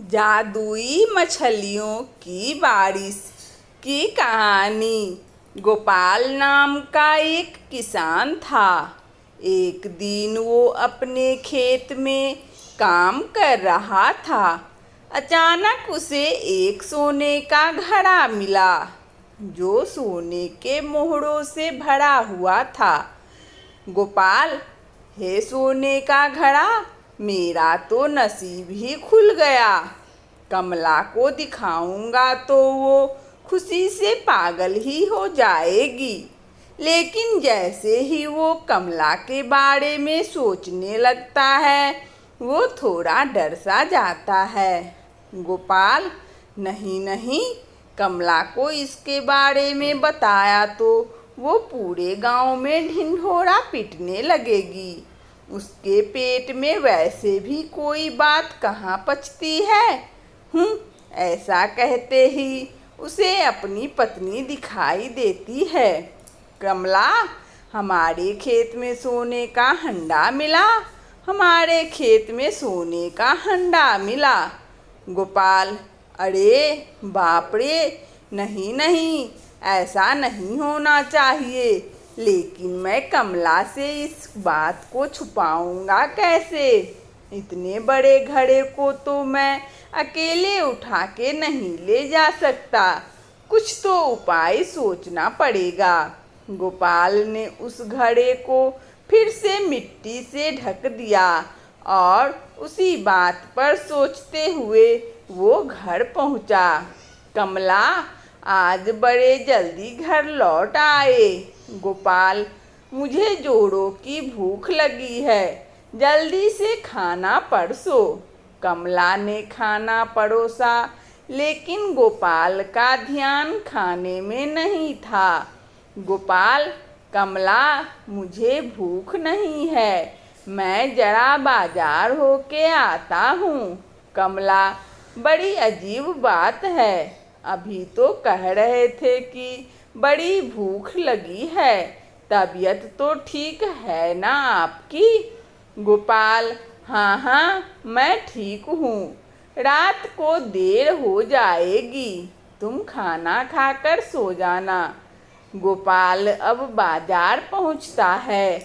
जादुई मछलियों की बारिश की कहानी। गोपाल नाम का एक किसान था। एक दिन वो अपने खेत में काम कर रहा था। अचानक उसे एक सोने का घड़ा मिला जो सोने के मोहरों से भरा हुआ था। गोपाल, हे सोने का घड़ा, मेरा तो नसीब ही खुल गया। कमला को दिखाऊंगा तो वो खुशी से पागल ही हो जाएगी। लेकिन जैसे ही वो कमला के बारे में सोचने लगता है, वो थोड़ा डर सा जाता है। गोपाल, नहीं नहीं, कमला को इसके बारे में बताया तो वो पूरे गांव में ढिंढोरा पीटने लगेगी। उसके पेट में वैसे भी कोई बात कहाँ पचती है। ऐसा कहते ही उसे अपनी पत्नी दिखाई देती है। कमला, हमारे खेत में सोने का हंडा मिला, हमारे खेत में सोने का हंडा मिला। गोपाल, अरे बाप रे, नहीं नहीं, ऐसा नहीं होना चाहिए। लेकिन मैं कमला से इस बात को छुपाऊंगा कैसे? इतने बड़े घड़े को तो मैं अकेले उठा के नहीं ले जा सकता। कुछ तो उपाय सोचना पड़ेगा। गोपाल ने उस घड़े को फिर से मिट्टी से ढक दिया और उसी बात पर सोचते हुए वो घर पहुंचा। कमला आज बड़े जल्दी घर लौट आए। गोपाल, मुझे जोड़ों की भूख लगी है, जल्दी से खाना परोसो। कमला ने खाना परोसा, लेकिन गोपाल का ध्यान खाने में नहीं था। गोपाल, कमला, मुझे भूख नहीं है, मैं जरा बाजार होके आता हूँ। कमला, बड़ी अजीब बात है, अभी तो कह रहे थे कि बड़ी भूख लगी है। तबीयत तो ठीक है ना आपकी? गोपाल, हाँ हाँ, मैं ठीक हूँ। रात को देर हो जाएगी, तुम खाना खाकर सो जाना। गोपाल अब बाजार पहुँचता है।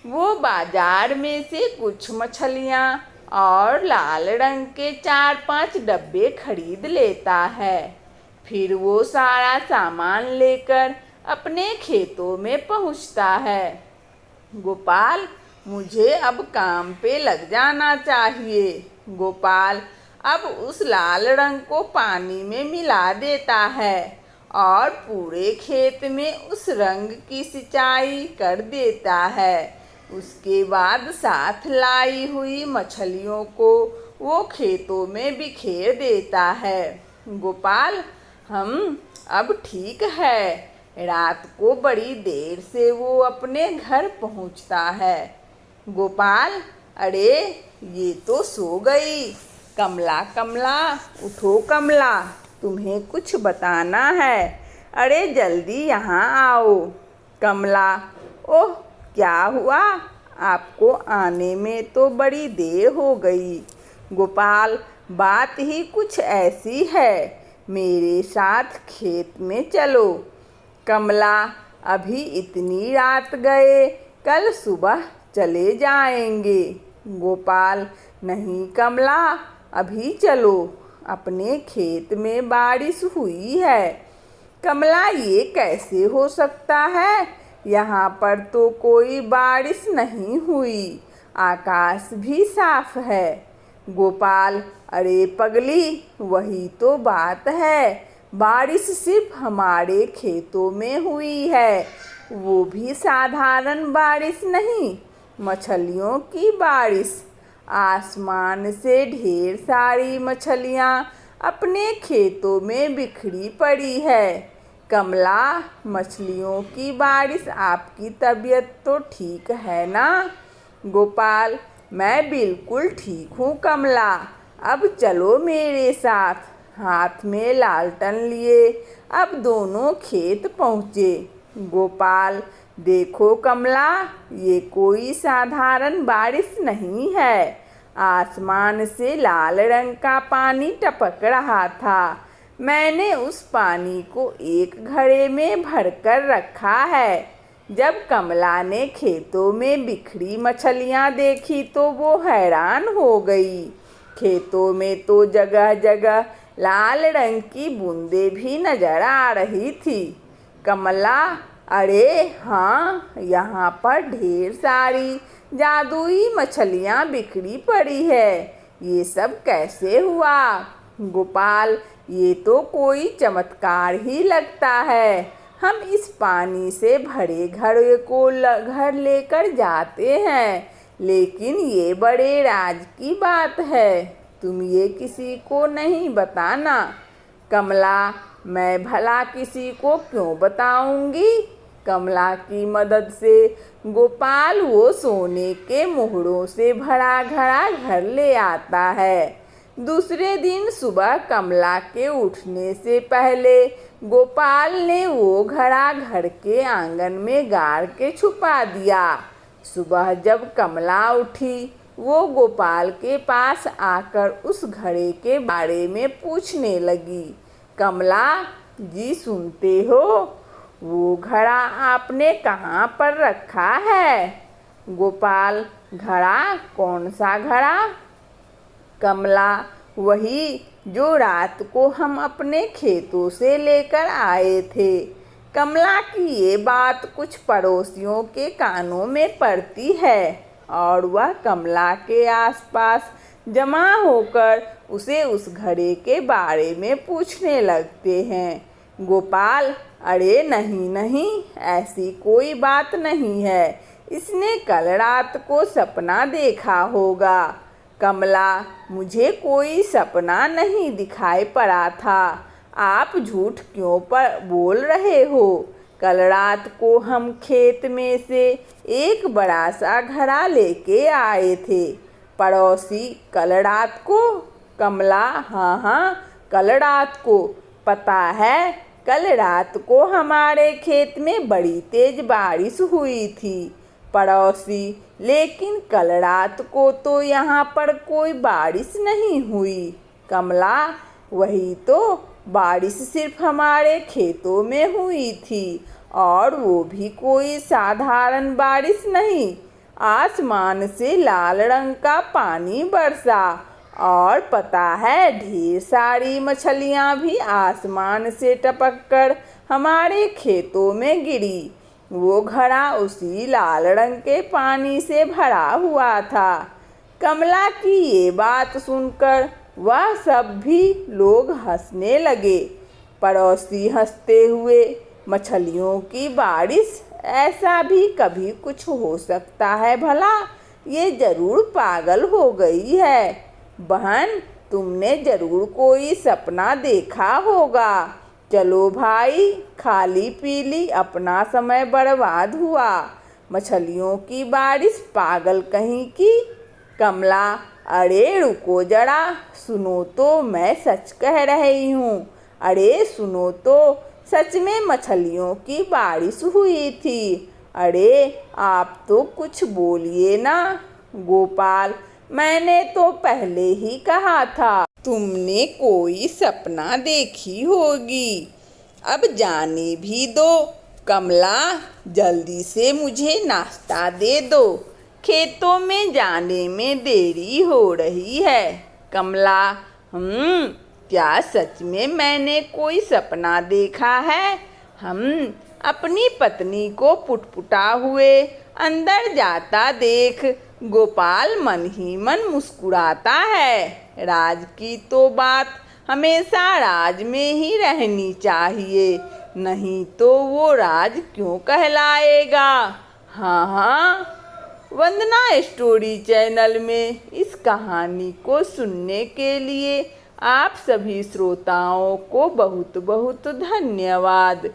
वो बाजार में से कुछ मछलियाँ और लाल रंग के 4-5 डब्बे खरीद लेता है। फिर वो सारा सामान लेकर अपने खेतों में पहुँचता है। गोपाल, मुझे अब काम पे लग जाना चाहिए। गोपाल अब उस लाल रंग को पानी में मिला देता है और पूरे खेत में उस रंग की सिंचाई कर देता है। उसके बाद साथ लाई हुई मछलियों को वो खेतों में बिखेर देता है। गोपाल, हम अब ठीक है। रात को बड़ी देर से वो अपने घर पहुंचता है। गोपाल, अरे ये तो सो गई। कमला कमला, उठो कमला, तुम्हें कुछ बताना है। अरे जल्दी यहाँ आओ। कमला, ओह क्या हुआ? आपको आने में तो बड़ी देर हो गई। गोपाल, बात ही कुछ ऐसी है, मेरे साथ खेत में चलो। कमला, अभी इतनी रात गए, कल सुबह चले जाएंगे। गोपाल, नहीं कमला, अभी चलो, अपने खेत में बारिश हुई है। कमला, ये कैसे हो सकता है? यहाँ पर तो कोई बारिश नहीं हुई, आकाश भी साफ है। गोपाल, अरे पगली, वही तो बात है, बारिश सिर्फ हमारे खेतों में हुई है, वो भी साधारण बारिश नहीं, मछलियों की बारिश। आसमान से ढेर सारी मछलियाँ अपने खेतों में बिखरी पड़ी है। कमला, मछलियों की बारिश, आपकी तबीयत तो ठीक है ना? गोपाल, मैं बिल्कुल ठीक हूँ कमला, अब चलो मेरे साथ। हाथ में लालटेन लिए अब दोनों खेत पहुँचे। गोपाल, देखो कमला, ये कोई साधारण बारिश नहीं है, आसमान से लाल रंग का पानी टपक रहा था। मैंने उस पानी को एक घड़े में भरकर रखा है। जब कमला ने खेतों में बिखरी मछलियाँ देखी तो वो हैरान हो गई। खेतों में तो जगह जगह लाल रंग की बूंदें भी नजर आ रही थी। कमला, अरे हाँ, यहाँ पर ढेर सारी जादुई मछलियाँ बिखरी पड़ी है। ये सब कैसे हुआ? गोपाल, ये तो कोई चमत्कार ही लगता है। हम इस पानी से भरे घड़े को घर लेकर जाते हैं, लेकिन ये बड़े राज की बात है। तुम ये किसी को नहीं बताना। कमला, मैं भला किसी को क्यों बताऊंगी? कमला की मदद से गोपाल वो सोने के मोहरों से भरा घड़ा घर ले आता है। दूसरे दिन सुबह कमला के उठने से पहले गोपाल ने वो घड़ा घर के आंगन में गाड़ के छुपा दिया। सुबह जब कमला उठी, वो गोपाल के पास आकर उस घड़े के बारे में पूछने लगी। कमला जी, सुनते हो? वो घड़ा आपने कहाँ पर रखा है? गोपाल, घड़ा? कौन सा घड़ा? कमला, वही जो रात को हम अपने खेतों से लेकर आए थे। कमला की ये बात कुछ पड़ोसियों के कानों में पड़ती है और वह कमला के आसपास जमा होकर उसे उस घड़े के बारे में पूछने लगते हैं। गोपाल, अरे नहीं नहीं, ऐसी कोई बात नहीं है। इसने कल रात को सपना देखा होगा। कमला, मुझे कोई सपना नहीं दिखाई पड़ा था। आप झूठ क्यों बोल रहे हो? कल रात को हम खेत में से एक बड़ा सा घड़ा लेके आए थे। पड़ोसी, कल रात को? कमला, हाँ हाँ, कल रात को। पता है, कल रात को हमारे खेत में बड़ी तेज बारिश हुई थी। पड़ोसी, लेकिन कल रात को तो यहाँ पर कोई बारिश नहीं हुई। कमला, वही तो, बारिश सिर्फ हमारे खेतों में हुई थी, और वो भी कोई साधारण बारिश नहीं। आसमान से लाल रंग का पानी बरसा, और पता है, ढेर सारी मछलियाँ भी आसमान से टपककर हमारे खेतों में गिरी। वो घड़ा उसी लाल रंग के पानी से भरा हुआ था। कमला की ये बात सुनकर वह सब भी लोग हंसने लगे। पड़ोसी हंसते हुए, मछलियों की बारिश? ऐसा भी कभी कुछ हो सकता है भला? ये जरूर पागल हो गई है। बहन, तुमने जरूर कोई सपना देखा होगा। चलो भाई, खाली पीली अपना समय बर्बाद हुआ। मछलियों की बारिश पागल कहीं की। कमला, अरे रुको जरा, सुनो तो, मैं सच कह रही हूँ। अरे सुनो तो, सच में मछलियों की बारिश हुई थी। अरे आप तो कुछ बोलिए ना। गोपाल, मैंने तो पहले ही कहा था, तुमने कोई सपना देखी होगी। अब जाने भी दो। कमला, जल्दी से मुझे नाश्ता दे दो, खेतों में जाने में देरी हो रही है। कमला, क्या सच में मैंने कोई सपना देखा है? अपनी पत्नी को पुटपुटा हुए अंदर जाता देख गोपाल मन ही मन मुस्कुराता है। राज की तो बात हमेशा राज में ही रहनी चाहिए, नहीं तो वो राज क्यों कहलाएगा। हाँ हाँ, वंदना स्टोरी चैनल में इस कहानी को सुनने के लिए आप सभी श्रोताओं को बहुत बहुत धन्यवाद।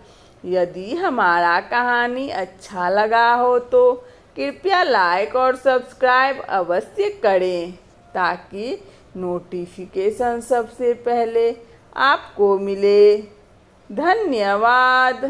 यदि हमारा कहानी अच्छा लगा हो तो कृपया लाइक और सब्सक्राइब अवश्य करें, ताकि नोटिफिकेशन सबसे पहले आपको मिले। धन्यवाद।